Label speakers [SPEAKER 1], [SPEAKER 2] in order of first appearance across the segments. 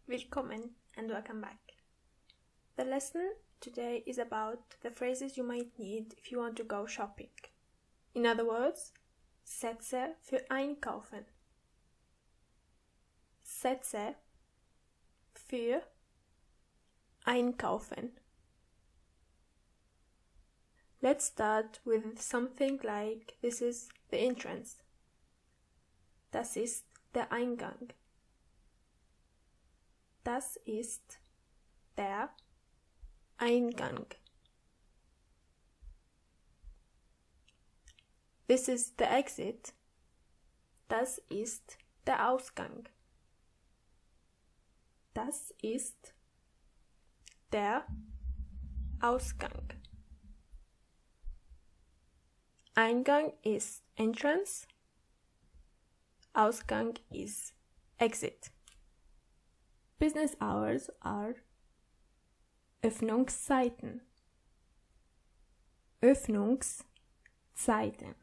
[SPEAKER 1] Willkommen and welcome back. The lesson today is about the phrases you might need if you want to go shopping. In other words, Sätze für einkaufen. Sätze für einkaufen. Let's start with something like this is the entrance. Das ist der Eingang. Das ist der Eingang. This is the exit. Das ist der Ausgang. Das ist der Ausgang. Eingang is entrance. Ausgang is exit. Business hours are Öffnungszeiten. Öffnungszeiten.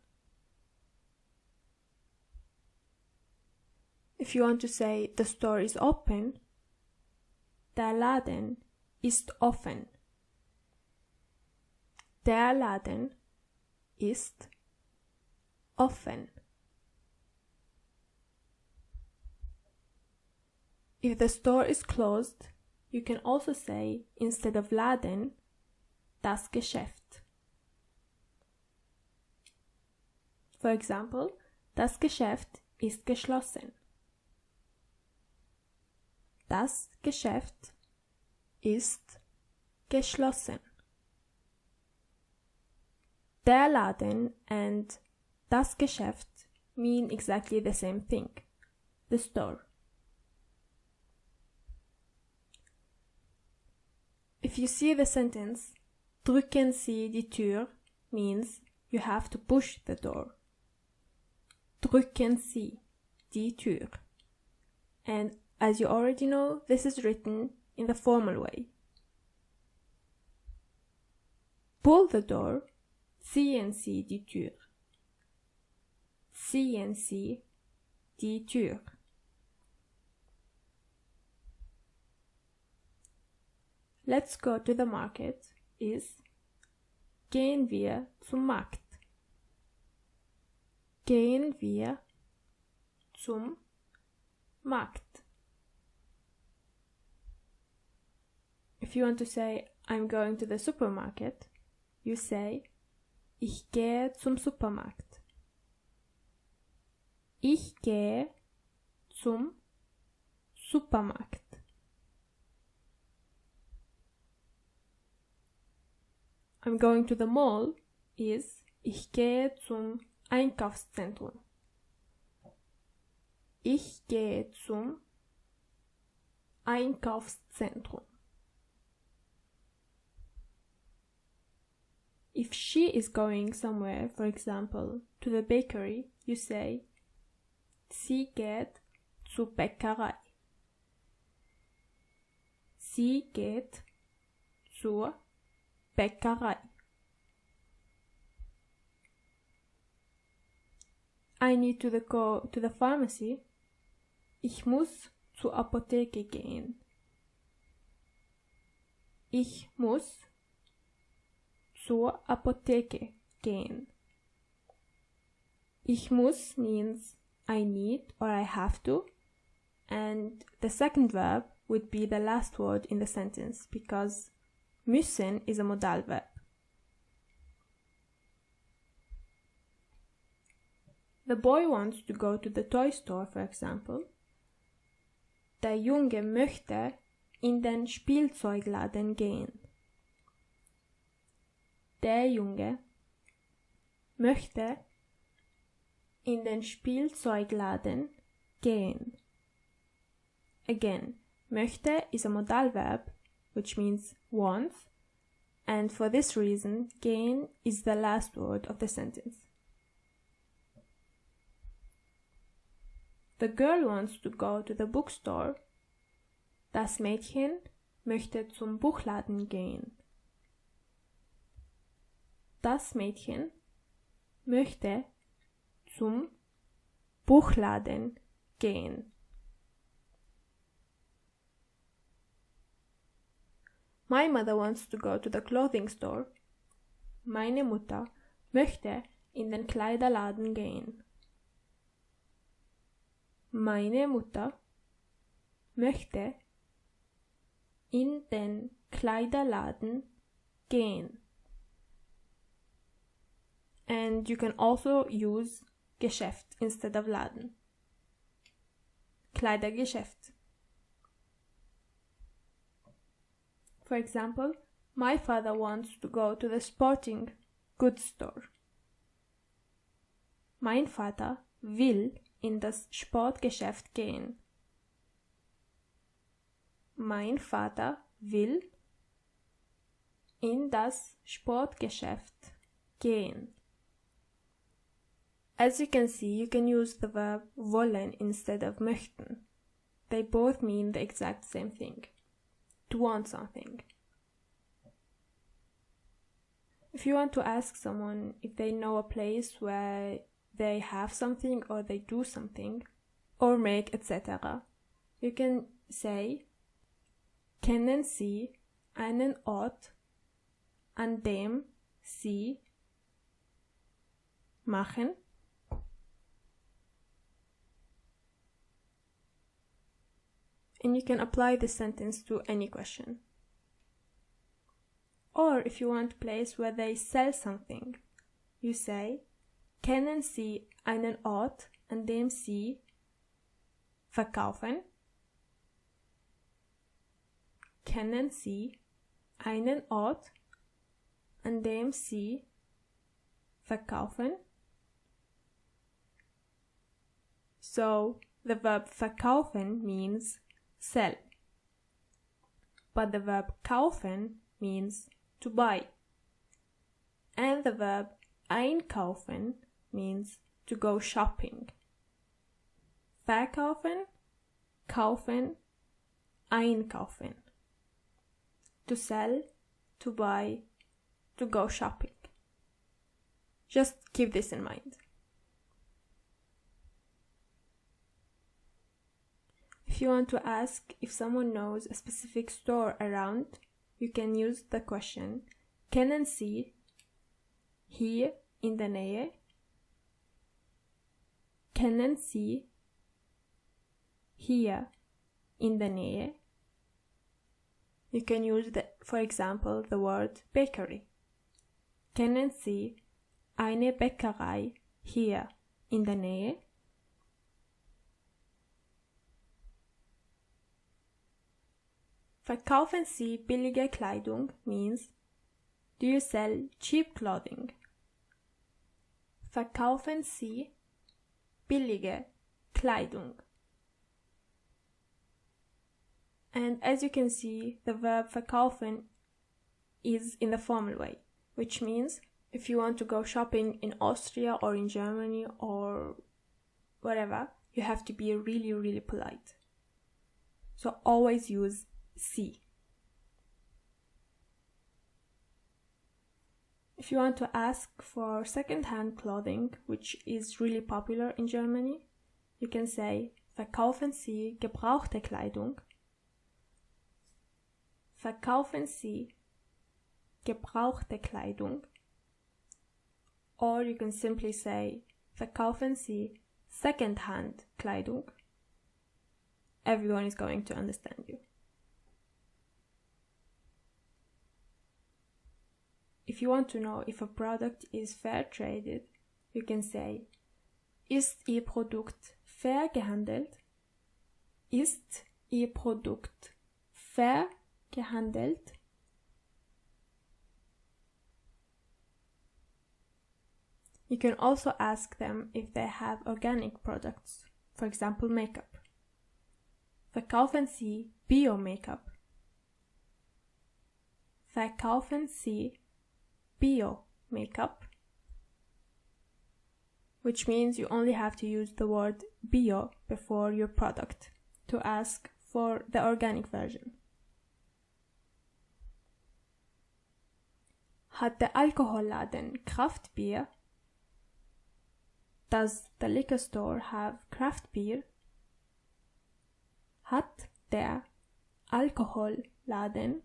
[SPEAKER 1] If you want to say the store is open, der Laden ist offen. Der Laden ist offen. If the store is closed, you can also say, instead of Laden, das Geschäft. For example, das Geschäft ist geschlossen. Das Geschäft ist geschlossen. Der Laden and das Geschäft mean exactly the same thing, the store. If you see the sentence, drücken Sie die Tür means you have to push the door. Drücken Sie die Tür. And as you already know, this is written in the formal way. Pull the door, ziehen Sie die Tür. Ziehen Sie die Tür. Let's go to the market is gehen wir zum Markt. Gehen wir zum Markt. If you want to say I'm going to the supermarket, you say ich gehe zum Supermarkt. Ich gehe zum Supermarkt. I'm going to the mall is ich gehe zum Einkaufszentrum. Ich gehe zum Einkaufszentrum. If she is going somewhere, for example, to the bakery, you say sie geht zur Bäckerei. Sie geht zur Bäckerei. I need to go to the pharmacy. Ich muss zur Apotheke gehen. Ich muss zur Apotheke gehen. Ich muss means I need or I have to, and the second verb would be the last word in the sentence because müssen is a modal verb. The boy wants to go to the toy store, for example. Der Junge möchte in den Spielzeugladen gehen. Der Junge möchte in den Spielzeugladen gehen. Again, möchte is a modal verb, which means wants, and for this reason, gehen is the last word of the sentence. The girl wants to go to the bookstore. Das Mädchen möchte zum Buchladen gehen. Das Mädchen möchte zum Buchladen gehen. My mother wants to go to the clothing store. Meine Mutter möchte in den Kleiderladen gehen. Meine Mutter möchte in den Kleiderladen gehen. And you can also use Geschäft instead of Laden. Kleidergeschäft. For example, my father wants to go to the sporting goods store. Mein Vater will in das Sportgeschäft gehen. Mein Vater will in das Sportgeschäft gehen. As you can see, you can use the verb wollen instead of möchten. They both mean the exact same thing. To want something. If you want to ask someone if they know a place where they have something or they do something, or make etc., you can say, kennen Sie einen Ort, an dem Sie machen? And you can apply this sentence to any question. Or if you want a place where they sell something, you say, kennen Sie einen Ort, an dem Sie verkaufen? Kennen Sie einen Ort, an dem Sie verkaufen? So, the verb verkaufen means sell. But the verb kaufen means to buy. And the verb einkaufen means to go shopping. Verkaufen, kaufen, einkaufen. To sell, to buy, to go shopping. Just keep this in mind. If you want to ask if someone knows a specific store around, you can use the question, kennen Sie hier in der Nähe? Kennen Sie hier in der Nähe? You can use, for example, the word bakery. Kennen Sie eine Bäckerei hier in der Nähe? Verkaufen Sie billige Kleidung means, do you sell cheap clothing? Verkaufen Sie billige Kleidung? And as you can see, the verb verkaufen is in the formal way, which means if you want to go shopping in Austria or in Germany or wherever, you have to be really, really polite. So always use Sie. If you want to ask for second-hand clothing, which is really popular in Germany, you can say, verkaufen Sie gebrauchte Kleidung? Verkaufen Sie gebrauchte Kleidung? Or you can simply say, verkaufen Sie second-hand Kleidung? Everyone is going to understand you. If you want to know if a product is fair traded, you can say, ist Ihr Produkt fair gehandelt? Ist Ihr Produkt fair gehandelt? You can also ask them if they have organic products, for example makeup. Verkaufen Sie Bio-Make-up? Verkaufen Sie Bio-Make-up? Which means you only have to use the word bio before your product to ask for the organic version. Hat der Alkoholladen Kraftbier? Does the liquor store have craft beer? Hat der Alkoholladen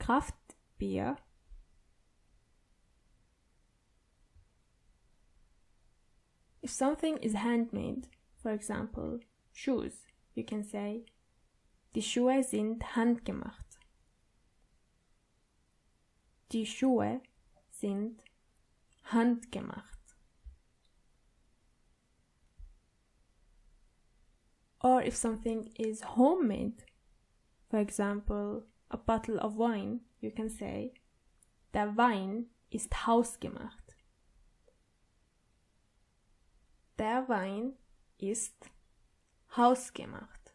[SPEAKER 1] Kraftbier. If something is handmade, for example, shoes, you can say, die Schuhe sind handgemacht. Die Schuhe sind handgemacht. Or if something is homemade, for example, a bottle of wine, you can say, der Wein ist hausgemacht. Der Wein ist hausgemacht.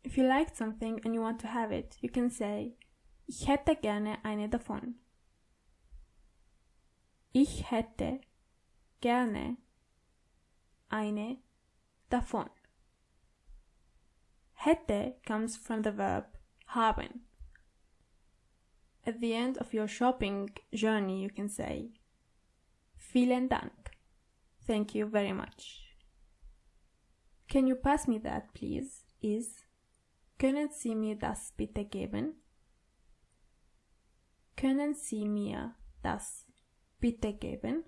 [SPEAKER 1] If you like something and you want to have it, you can say, ich hätte gerne eine davon. Ich hätte gerne eine davon. Hätte comes from the verb haben. At the end of your shopping journey, you can say, vielen Dank. Thank you very much. Can you pass me that, please? Is, können Sie mir das bitte geben? Können Sie mir das bitte geben?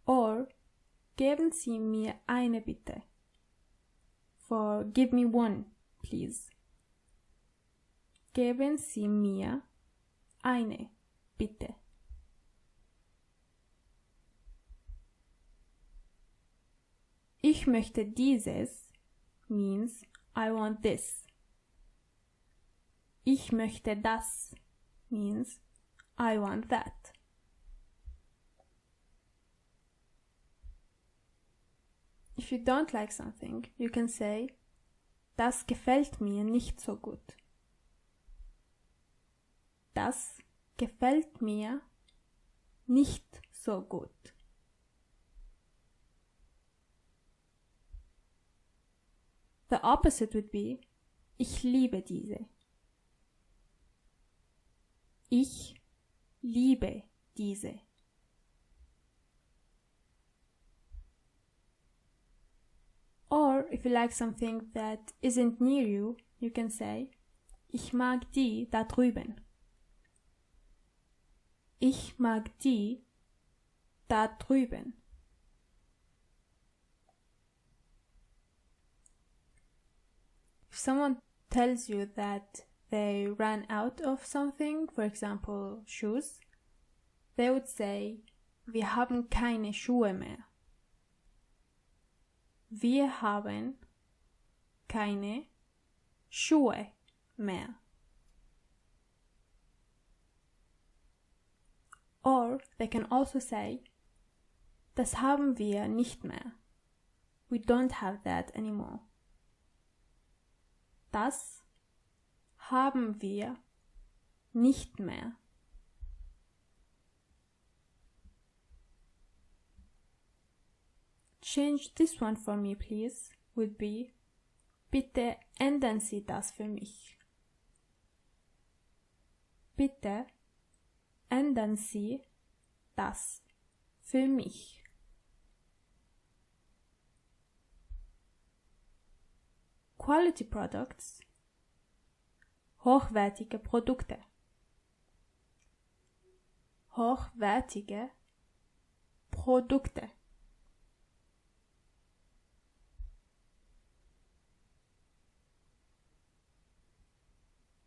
[SPEAKER 1] Or, geben Sie mir eine bitte. For give me one, please. Geben Sie mir eine bitte. Ich möchte dieses means I want this. Ich möchte das means I want that. If you don't like something, you can say, das gefällt mir nicht so gut. Das gefällt mir nicht so gut. The opposite would be, ich liebe diese. Ich liebe diese. Or if you like something that isn't near you, you can say, ich mag die da drüben. Ich mag die da drüben. If someone tells you that they ran out of something, for example, shoes, they would say, wir haben keine Schuhe mehr. Wir haben keine Schuhe mehr. Or they can also say, das haben wir nicht mehr. We don't have that anymore. Das haben wir nicht mehr. Change this one for me, please, would be, bitte ändern Sie das für mich. Bitte ändern Sie das für mich. Quality products, hochwertige Produkte. Hochwertige Produkte.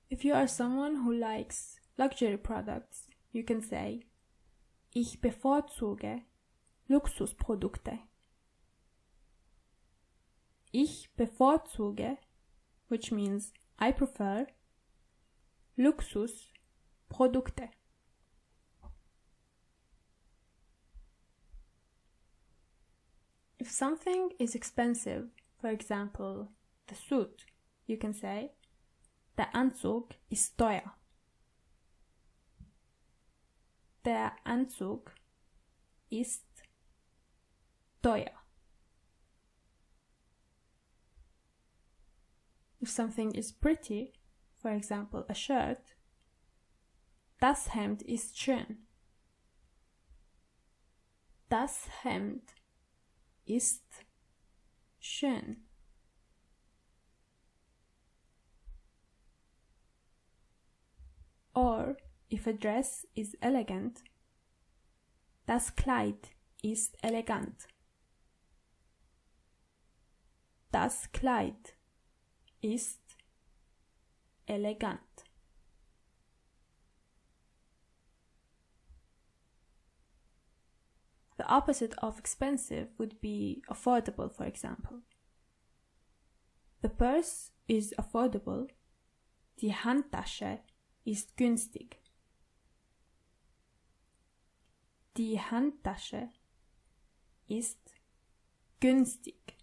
[SPEAKER 1] If you are someone who likes luxury products, you can say, ich bevorzuge Luxusprodukte. Ich bevorzuge, which means I prefer, Luxusprodukte. If something is expensive, for example, the suit, you can say, der Anzug ist teuer. Der Anzug ist teuer. If something is pretty, for example, a shirt, das Hemd ist schön. Das Hemd ist schön. Or, if a dress is elegant, das Kleid ist elegant. Das Kleid ist elegant. The opposite of expensive would be affordable, for example. The purse is affordable. Die Handtasche ist günstig. Die Handtasche ist günstig.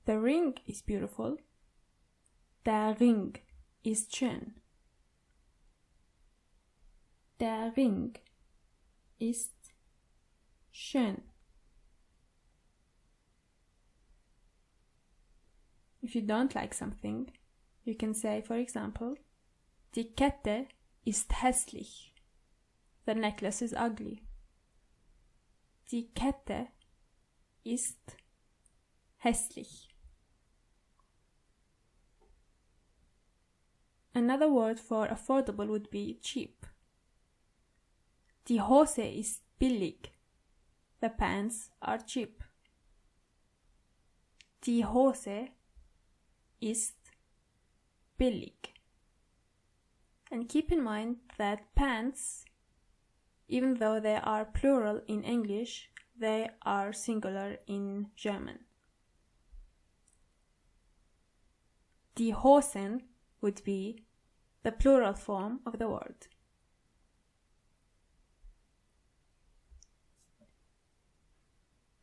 [SPEAKER 1] The ring is beautiful. Der Ring ist schön. Der Ring ist schön. If you don't like something, you can say, for example, die Kette ist hässlich. The necklace is ugly. Die Kette ist hässlich. Another word for affordable would be cheap. Die Hose ist billig. The pants are cheap. Die Hose ist billig. And keep in mind that pants, even though they are plural in English, they are singular in German. Die Hosen would be the plural form of the word.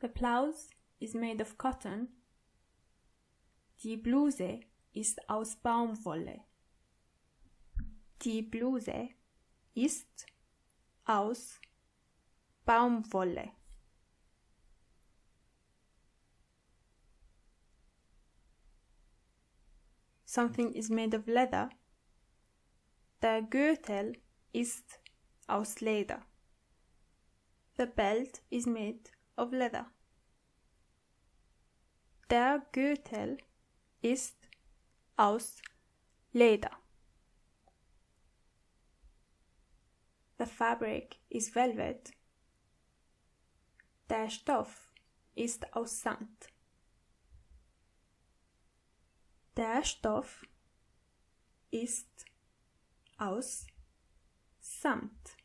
[SPEAKER 1] The blouse is made of cotton. Die Bluse ist aus Baumwolle. Die Bluse ist aus Baumwolle. Something is made of leather. Der Gürtel ist aus Leder. The belt is made of leather. Der Gürtel ist aus Leder. The fabric is velvet. Der Stoff ist aus Samt. Der Stoff ist aus Samt.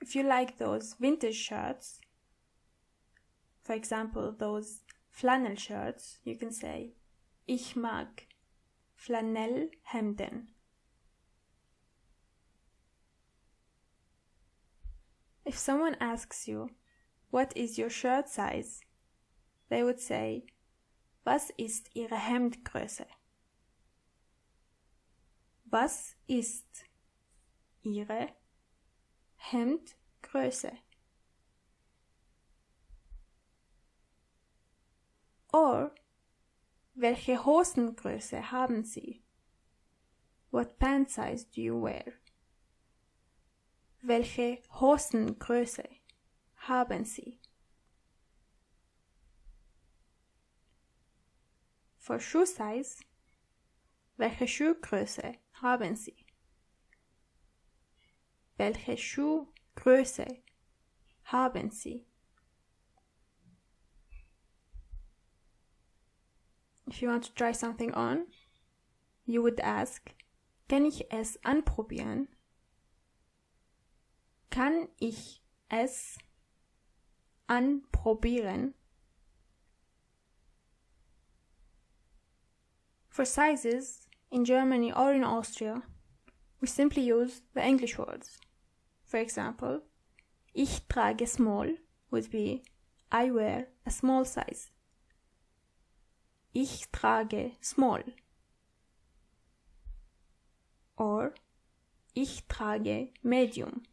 [SPEAKER 1] If you like those vintage shirts, for example, those flannel shirts, you can say, ich mag Flanellhemden. If someone asks you, what is your shirt size? They would say, was ist Ihre Hemdgröße? Was ist Ihre Hemdgröße? Or, welche Hosengröße haben Sie? What pant size do you wear? Welche Hosengröße haben Sie? For shoe size, welche Schuhgröße haben Sie? Welche Schuhgröße haben Sie? If you want to try something on, you would ask, kann ich es anprobieren? Kann ich es anprobieren? For sizes, in Germany or in Austria, we simply use the English words. For example, ich trage small would be I wear a small size. Ich trage small. Or ich trage medium.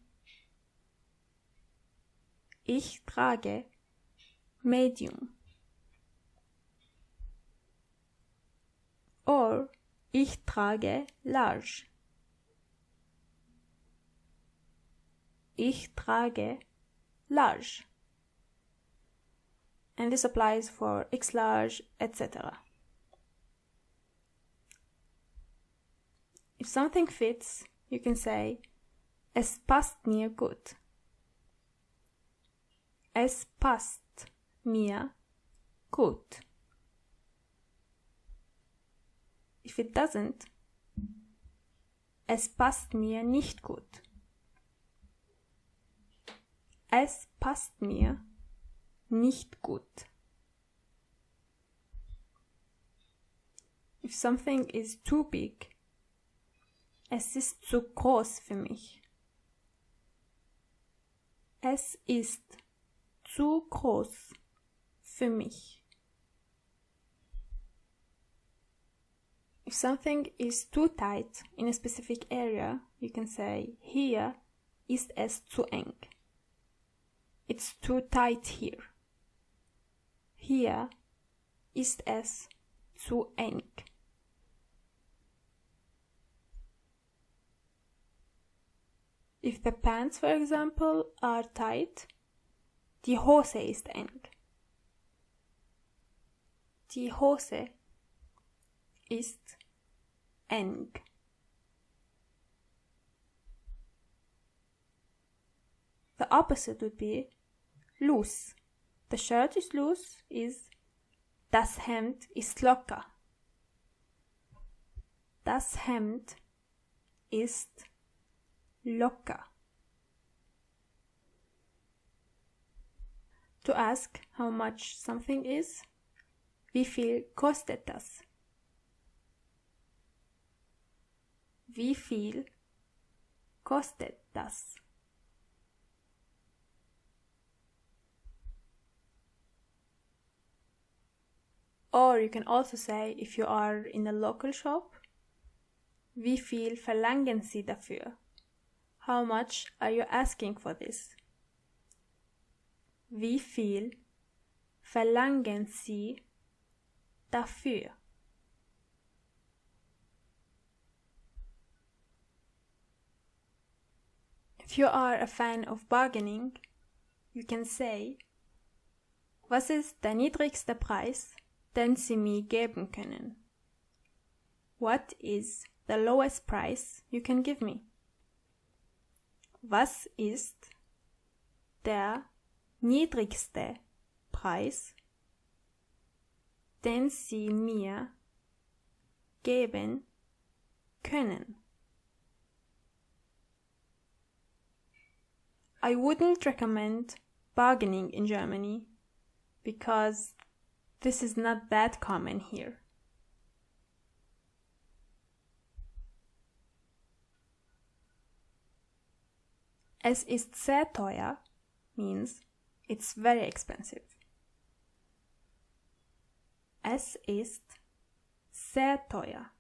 [SPEAKER 1] Ich trage medium. Or ich trage large. Ich trage large. And this applies for X large, etc. If something fits, you can say, es passt mir gut. Es passt mir gut. If it doesn't, es passt mir nicht gut. Es passt mir nicht gut. If something is too big, es ist zu groß für mich. Es ist zu groß für mich. If something is too tight in a specific area, you can say, hier ist es zu eng. It's too tight here. Hier ist es zu eng. If the pants, for example, are tight, die Hose ist eng. Die Hose ist eng. The opposite would be loose. The shirt is loose is das Hemd ist locker. Das Hemd ist locker. To ask how much something is, wie viel kostet das? Wie viel kostet das? Or you can also say, if you are in a local shop, wie viel verlangen Sie dafür? How much are you asking for this? Wie viel verlangen Sie dafür? If you are a fan of bargaining, you can say, was ist der niedrigste Preis, den Sie mir geben können? What is the lowest price you can give me? Was ist der niedrigste Preis, den Sie mir geben können? I wouldn't recommend bargaining in Germany because this is not that common here. Es ist sehr teuer means it's very expensive. Es ist sehr teuer.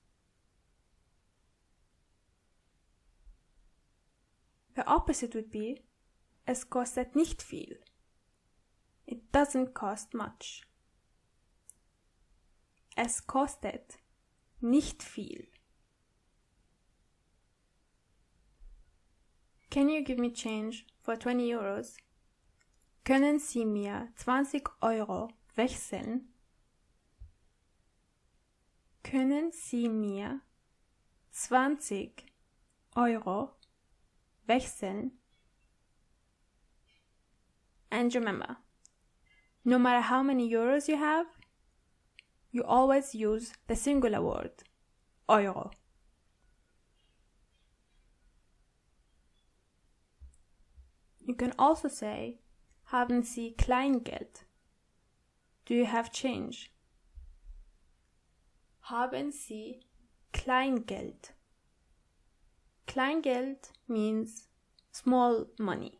[SPEAKER 1] The opposite would be, es kostet nicht viel. It doesn't cost much. Es kostet nicht viel. Can you give me change for 20 euros? Können Sie mir 20 Euro wechseln? Können Sie mir 20 Euro wechseln? And remember, no matter how many euros you have, you always use the singular word, Euro. You can also say, haben Sie Kleingeld? Do you have change? Haben Sie Kleingeld? Kleingeld means small money,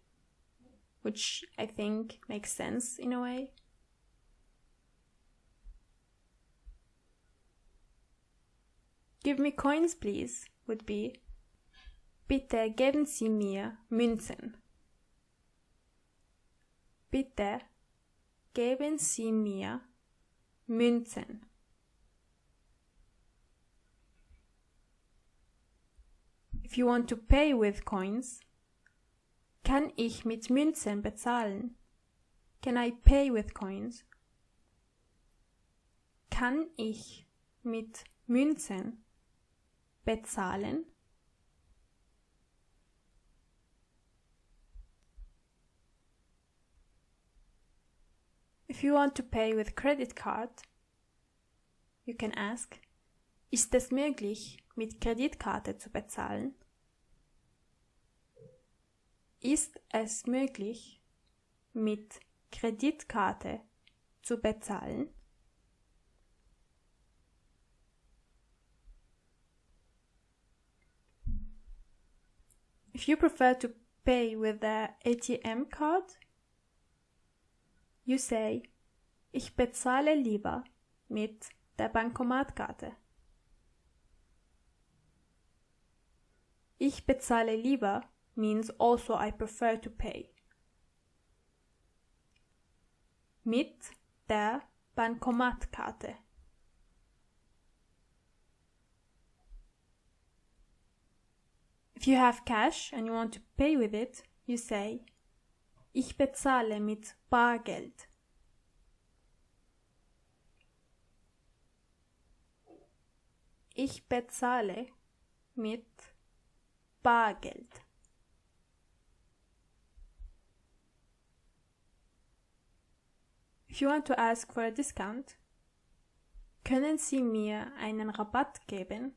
[SPEAKER 1] which I think makes sense in a way. Give me coins, please, would be, bitte geben Sie mir Münzen. Bitte geben Sie mir Münzen. If you want to pay with coins, Kann ich mit Münzen bezahlen? Can I pay with coins? Kann ich mit Münzen bezahlen? If you want to pay with credit card, you can ask, ist es möglich, mit Kreditkarte zu bezahlen? Ist es möglich, mit Kreditkarte zu bezahlen? If you prefer to pay with the ATM card, you say, ich bezahle lieber mit der Bankomatkarte. Ich bezahle lieber means also I prefer to pay. Mit der Bankomatkarte. If you have cash and you want to pay with it, you say, ich bezahle mit Bargeld. Ich bezahle mit Bargeld. If you want to ask for a discount, können Sie mir einen Rabatt geben?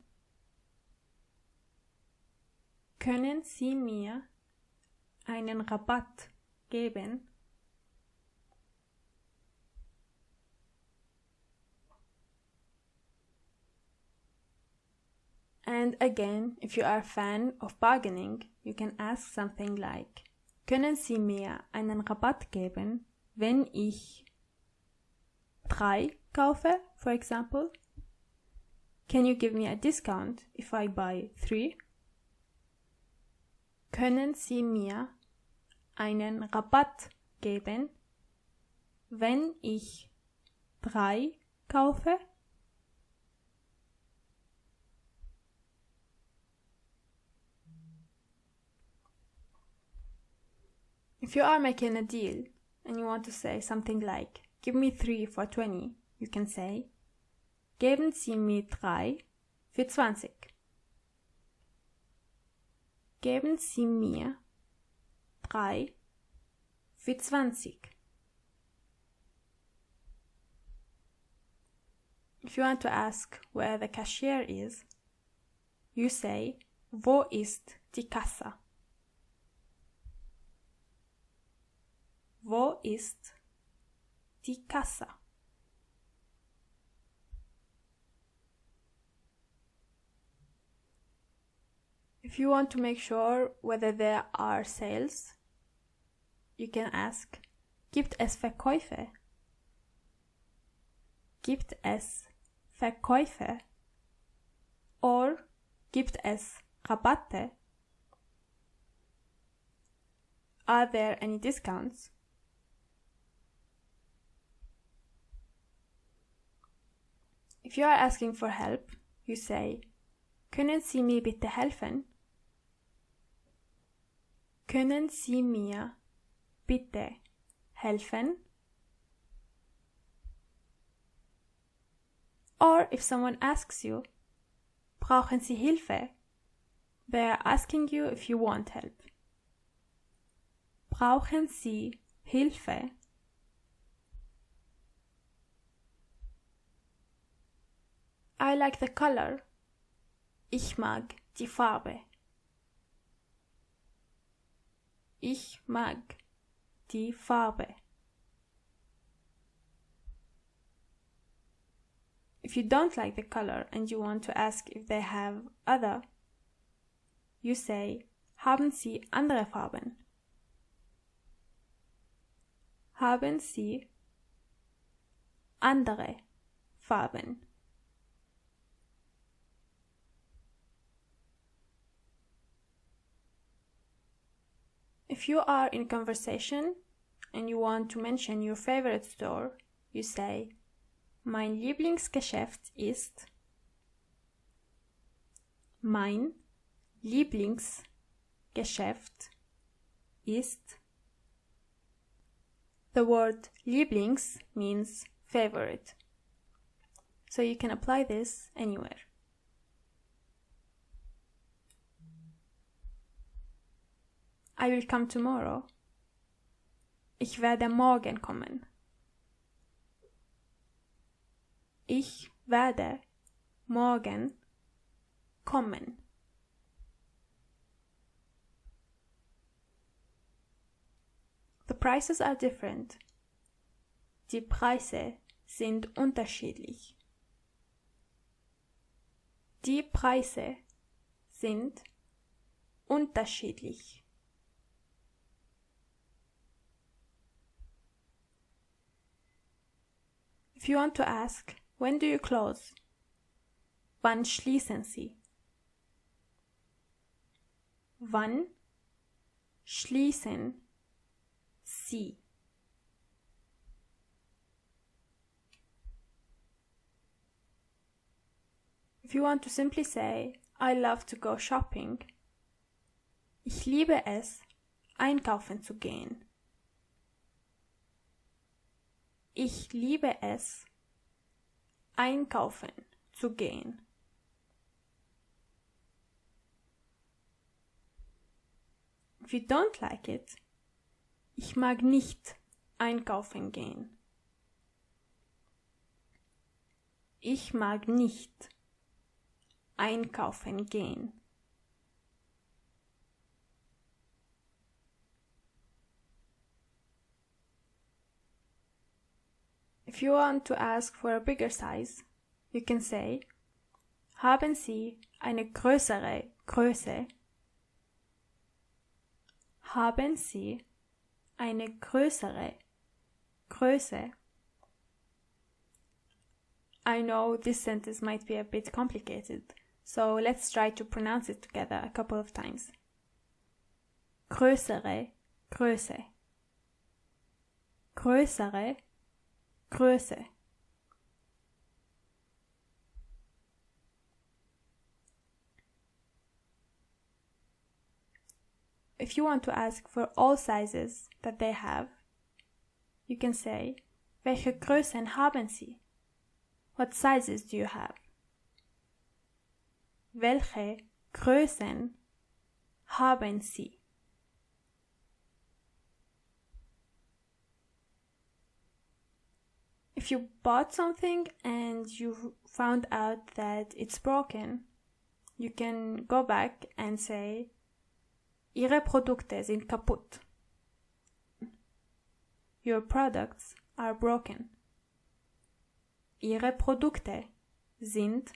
[SPEAKER 1] Können Sie mir einen Rabatt geben? And again, if you are a fan of bargaining, you can ask something like, können Sie mir einen Rabatt geben, wenn ich 3 kaufe, for example? Can you give me a discount if I buy 3? Können Sie mir einen Rabatt geben, wenn ich 3 kaufe? If you are making a deal and you want to say something like, give me 3 for 20, you can say, geben Sie mir 3 für 20. Geben Sie mir 3 für 20. If you want to ask where the cashier is, you say, wo ist die Kasse? Wo ist die Kasse? If you want to make sure whether there are sales, you can ask, gibt es Verkäufe? Gibt es Verkäufe? Or gibt es Rabatte? Are there any discounts? If you are asking for help, you say, können Sie mir bitte helfen? Können Sie mir bitte helfen? Or if someone asks you, brauchen Sie Hilfe? They are asking you if you want help. Brauchen Sie Hilfe? I like the color. Ich mag die Farbe. Ich mag die Farbe. If you don't like the color and you want to ask if they have other, you say, haben Sie andere Farben? Haben Sie andere Farben? If you are in conversation and you want to mention your favorite store, you say, mein Lieblingsgeschäft ist. Mein Lieblingsgeschäft ist. The word Lieblings means favorite. So you can apply this anywhere. I will come tomorrow. Ich werde morgen kommen. Ich werde morgen kommen. The prices are different. Die Preise sind unterschiedlich. Die Preise sind unterschiedlich. If you want to ask, when do you close? Wann schließen Sie? Wann schließen Sie? If you want to simply say, I love to go shopping, ich liebe es, einkaufen zu gehen. Ich liebe es, einkaufen zu gehen. If you don't like it, ich mag nicht einkaufen gehen. Ich mag nicht einkaufen gehen. If you want to ask for a bigger size, you can say, haben Sie eine größere Größe? Haben Sie eine größere Größe? I know this sentence might be a bit complicated, so let's try to pronounce it together a couple of times. Größere Größe. Größere Größe. If you want to ask for all sizes that they have, you can say, welche Größen haben Sie? What sizes do you have? Welche Größen haben Sie? If you bought something and you found out that it's broken, you can go back and say, Ihre Produkte sind kaputt. Your products are broken. Ihre Produkte sind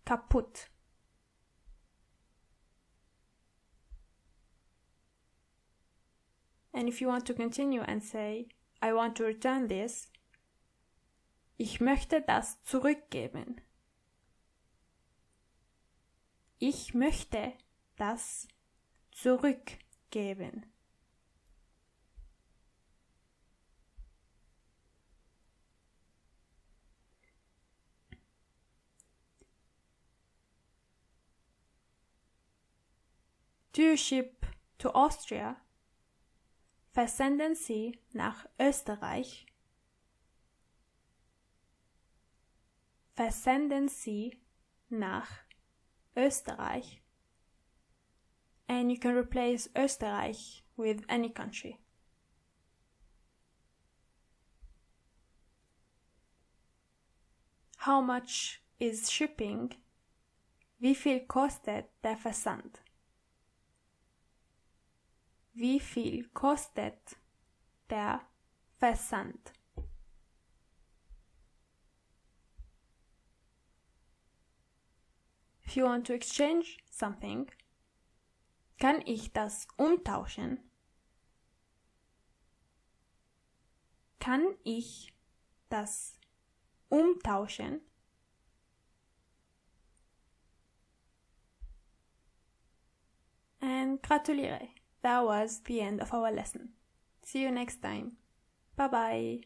[SPEAKER 1] kaputt. And if you want to continue and say, I want to return this, ich möchte das zurückgeben. Ich möchte das zurückgeben. Do you ship to Austria? Versenden Sie nach Österreich? Versenden Sie nach Österreich? And you can replace Österreich with any country. How much is shipping? Wie viel kostet der Versand? Wie viel kostet der Versand? If you want to exchange something, kann ich das umtauschen? Kann ich das umtauschen? And gratuliere. That was the end of our lesson. See you next time. Bye bye.